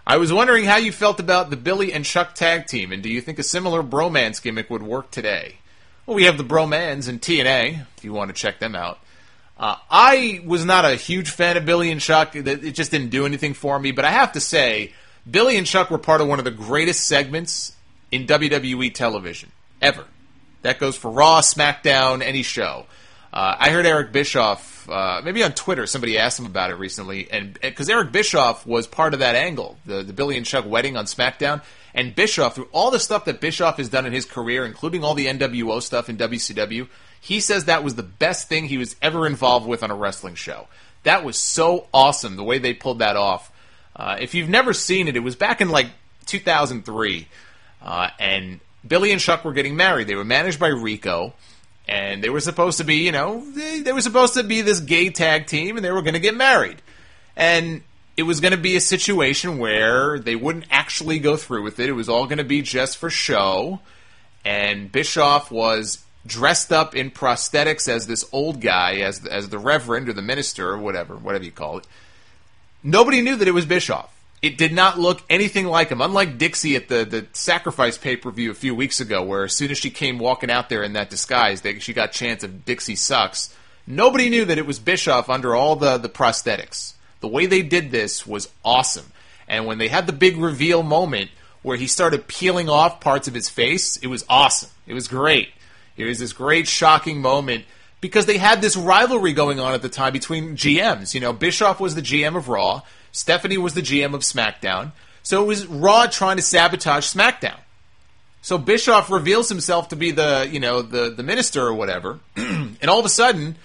I was wondering how you felt about the Billy and Chuck tag team, and do you think a similar bromance gimmick would work today? Well, we have the Bromans in TNA, if you want to check them out. I was not a huge fan of Billy and Chuck. It just didn't do anything for me, but I have to say, Billy and Chuck were part of one of the greatest segments in WWE television, ever. That goes for Raw, SmackDown, any show. I heard Eric Bischoff, maybe on Twitter, somebody asked him about it recently, and because Eric Bischoff was part of that angle, the Billy and Chuck wedding on SmackDown, and Bischoff, through all the stuff that Bischoff has done in his career, including all the NWO stuff in WCW, he says that was the best thing he was ever involved with on a wrestling show. That was so awesome, the way they pulled that off. If you've never seen it, it was back in like 2003, and Billy and Chuck were getting married. They were managed by Rico, and they were supposed to be, they were supposed to be this gay tag team, and they were going to get married. And it was going to be a situation where they wouldn't actually go through with it. It was all going to be just for show. And Bischoff was dressed up in prosthetics as this old guy, as the reverend or the minister or whatever you call it. Nobody knew that it was Bischoff. It did not look anything like him. Unlike Dixie at the Sacrifice pay-per-view a few weeks ago, where as soon as she came walking out there in that disguise, she got chants of Dixie sucks. Nobody knew that it was Bischoff under all the prosthetics. The way they did this was awesome. And when they had the big reveal moment where he started peeling off parts of his face, it was awesome. It was great. It was this great, shocking moment because they had this rivalry going on at the time between GMs. Bischoff was the GM of Raw. Stephanie was the GM of SmackDown. So it was Raw trying to sabotage SmackDown. So Bischoff reveals himself to be the minister or whatever. And all of a sudden,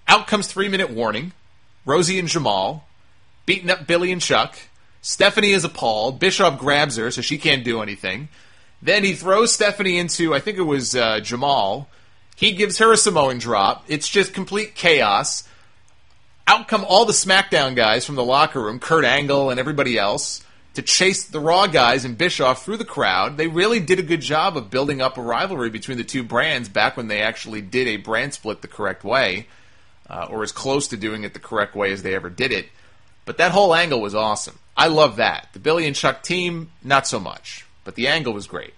out comes 3-minute warning. Rosie and Jamal beating up Billy and Chuck. Stephanie is appalled. Bischoff grabs her so she can't do anything. Then he throws Stephanie into, I think it was Jamal. He gives her a Samoan drop. It's just complete chaos. Out come all the SmackDown guys from the locker room, Kurt Angle and everybody else, to chase the Raw guys and Bischoff through the crowd. They really did a good job of building up a rivalry between the two brands back when they actually did a brand split the correct way, or as close to doing it the correct way as they ever did it. But that whole angle was awesome. I love that. The Billy and Chuck team, not so much. But the angle was great.